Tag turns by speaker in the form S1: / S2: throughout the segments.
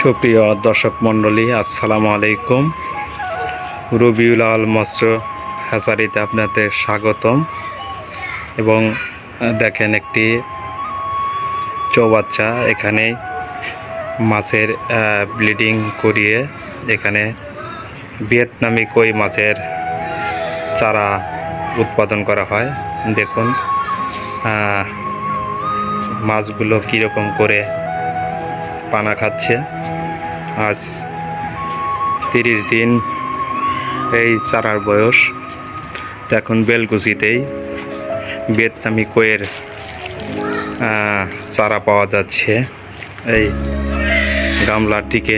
S1: সুপ্রিয় দর্শক মণ্ডলী, আসসালামু আলাইকুম। রবিউল আল মৎস্য হ্যাচারিতে আপনাদের স্বাগতম। এবং দেখেন একটি চৌবাচ্চা, এখানে মাছের ব্লিডিং করিয়ে এখানে ভিয়েতনামি কই মাছের চারা উৎপাদন করা হয়। দেখুন মাছগুলো কীরকম করে পানা খাচ্ছে। আজ 30 দিন এই চারার বয়স। এখন বেলকুচিতেই ভিয়েতনামি কইয়ের চারা পাওয়া যাচ্ছে। এই গামলাটিকে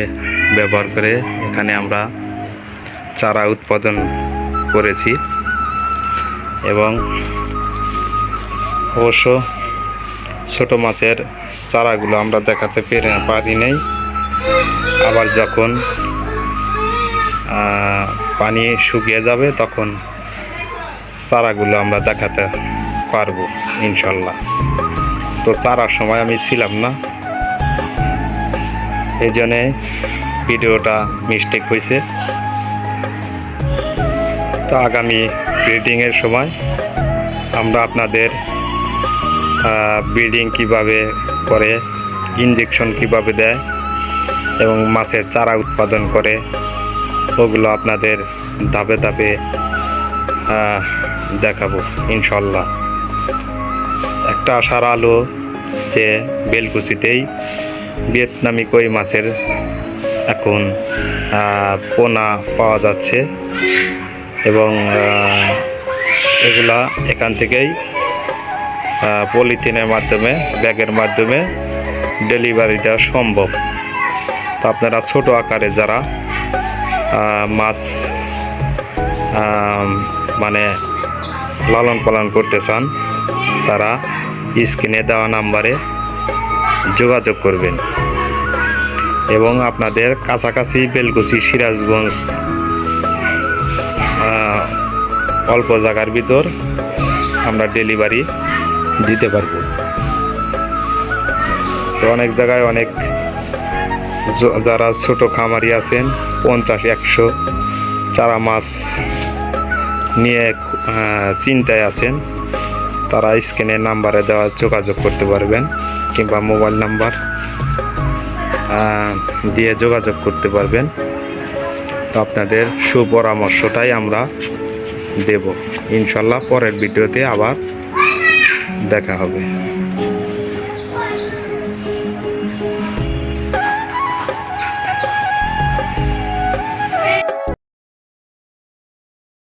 S1: ব্যবহার করে এখানে আমরা চারা উৎপাদন করেছি এবং অবশ্য ছোট মাছের চারাগুলো আমরা দেখাতে পারি নাই। আবার যখন পানি শুকিয়ে যাবে তখন চারাগুলো আমরা দেখাতে পারবো ইনশাল্লাহ। তো চারার সময় আমি ছিলাম না, এই জন্যে ভিডিওটা মিস্টেক হয়েছে। তো আগামী ব্রিডিংয়ের সময় আমরা আপনাদের ব্রিডিং কিভাবে করে, ইনজেকশন কিভাবে দেয় এবং মাছের চারা উৎপাদন করে ওগুলো আপনাদের ধাপে ধাপে দেখাবো ইনশাল্লাহ। একটা আশার আলো যে বেলকুচিতেই ভিয়েতনামি কই মাছের এখন পোনা পাওয়া যাচ্ছে এবং এগুলা এখান থেকেই পলিথিনের মাধ্যমে, ব্যাগের মাধ্যমে ডেলিভারি দেওয়া সম্ভব। তো আপনারা ছোট আকারে যারা মাছ মানে লালন পালন করতে চান তারা স্ক্রিনে দেওয়া নাম্বারে যোগাযোগ করবেন এবং আপনাদের কাছাকাছি বেলকুচি, সিরাজগঞ্জ অল্প জায়গার ভিতর আমরা ডেলিভারি দিতে পারবো। তো অনেক জায়গায় অনেক যারা ছোট খামারি আছেন 50-100 চারা মাছ নিয়ে চিন্তায় আছেন, তারা স্ক্রিনের নাম্বারে দেওয়া যোগাযোগ করতে পারবেন কিংবা মোবাইল নাম্বার দিয়ে যোগাযোগ করতে পারবেন। তো আপনাদের সুপরামর্শটাই আমরা দেব ইনশাল্লাহ। পরের ভিডিওতে আবার দেখা হবে।